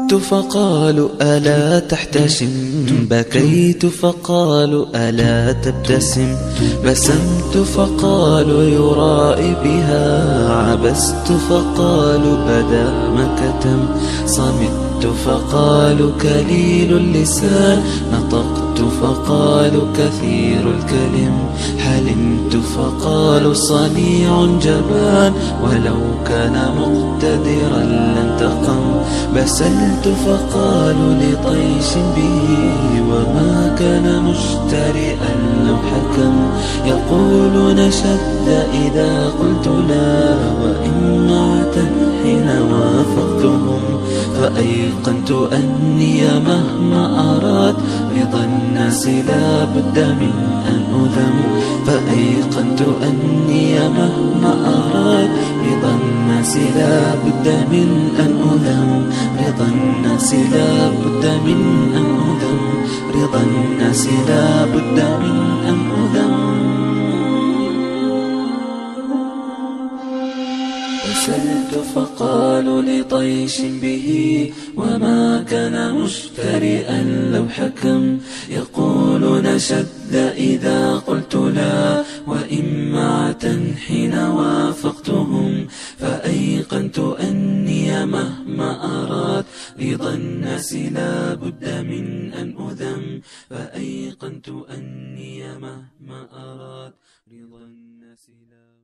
ضحكت فقالوا ألا تحتشم، بكيت فقالوا ألا تبتسم، بسمت فقالوا يرائي بها، عبست فقالوا بدا ما كتم، صمت فقالوا كليل اللسان، نطقت فقالوا كثير الكلم، حلمت فقالوا صنيع جبان، ولو كان مقتدرا لانتقم، بسلت فقالوا لطيش به، وما كان مجترئا لو حكم، يقولون شد إذا قلت لا، وإما حين وافقتهم، فأيقنت أني مهما أراد رضا الناس لا بد من أن أذم، فأيقنت أني مهما أراد رضا الناس لا بد من أن أذم، رضا الناس لا بد من أن أذم، رضا الناس لا بد من أن أذم. وسلت فقالوا لطيش به، وما كان مجترئا لو حكم، يقولون شد إذا قلت لا، وإمعة حين وافقتهم، فأيقنت أني مهما أراد رضا الناس لا بد من أن أذم، فأيقنت أني مهما أراد رضا الناس لا